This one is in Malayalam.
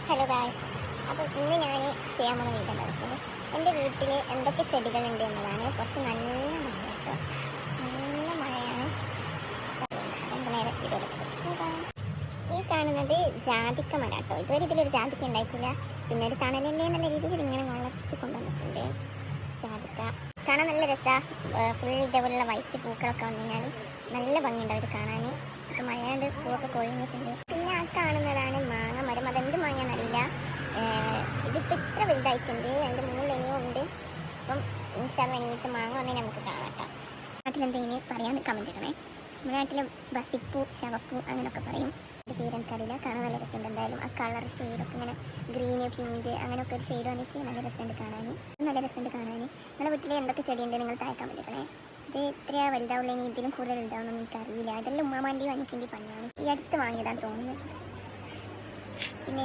ഹലോ ഗായ്സ്, അപ്പോൾ ഇന്ന് ഞാൻ ചെയ്യാൻ പോകുന്ന വീഡിയോ എന്താ വെച്ചാൽ എൻ്റെ വീട്ടിൽ എന്തൊക്കെ ചെടികളുണ്ട് എന്നതാണ്. കുറച്ച് നല്ല മഴ കേട്ടോ, നല്ല മഴയാണ്. നമുക്ക് നേരെ വീഡിയോ എടുക്കാം. ഈ കാണുന്നത് ജാതിക്ക മരം കേട്ടോ. ഇതുവരെ ഇതിലൊരു ജാതിക്ക ഉണ്ടായിട്ടില്ല. പിന്നെ ഒരു തണലല്ലേ എന്നുള്ള രീതിയിൽ ഇങ്ങനെ വളർത്തി കൊണ്ടുവന്നിട്ടുണ്ട്. ജാതിക്ക കാണാൻ നല്ല രസമാണ്. ഫുൾ ഇതേപോലുള്ള വൈറ്റ് പൂക്കളൊക്കെ വന്നു കഴിഞ്ഞാൽ നല്ല ഭംഗിയുണ്ട് അവർ കാണാൻ. ഇപ്പം മഴയുണ്ട്, പൂവൊക്കെ കൊഴിഞ്ഞിട്ടുണ്ട്. പിന്നെ ആ കാണുന്നതാണ് മാങ്ങ മരം. അതെന്ത് മാങ്ങയാണെന്നറിയില്ല. ഇതിപ്പോൾ ഇത്ര വലുതായിട്ടുണ്ട്. അതിൻ്റെ മുകളിൽ ഇനിയും ഉണ്ട്. അപ്പം ഇൻഷാല്ലാ ഇനിയിട്ട് മാങ്ങ വന്നാൽ നമുക്ക് കാണാം. നാട്ടിലെന്തെങ്കിലും പറയാൻ കമൻറ്റ് ചെയ്യണേ. നമ്മുടെ നാട്ടിൽ ബസിപ്പൂ, ശവപ്പൂ അങ്ങനെയൊക്കെ പറയും. ഒരു പേരെനിക്കറിയില്ല. കാണാൻ നല്ല രസമുണ്ട്. എന്തായാലും ആ കളർ ഷെയ്ഡൊക്കെ ഇങ്ങനെ ഗ്രീന്, പിങ്ക് അങ്ങനെയൊക്കെ ഒരു ഷെയ്ഡ് വന്നിട്ട് നല്ല രസമുണ്ട് കാണാൻ. നല്ല രസമുണ്ട് കാണാൻ. നിങ്ങളുടെ വീട്ടിൽ എന്തൊക്കെ ചെടിയുണ്ട് നിങ്ങൾ താഴെ കമൻറ്റ് ചെയ്യണേ. ഇത് എത്ര വലുതാവുള്ള, ഇനി ഇതിലും കൂടുതൽ ഉണ്ടാവുമെന്ന് എനിക്കറിയില്ല. അതെല്ലാം ഉമ്മാമാൻ്റെയും അനിയത്തിൻ്റെയും പണിയാണ്. ഈ അടുത്ത് വാങ്ങിയതാണ് തോന്നുന്നത്. പിന്നെ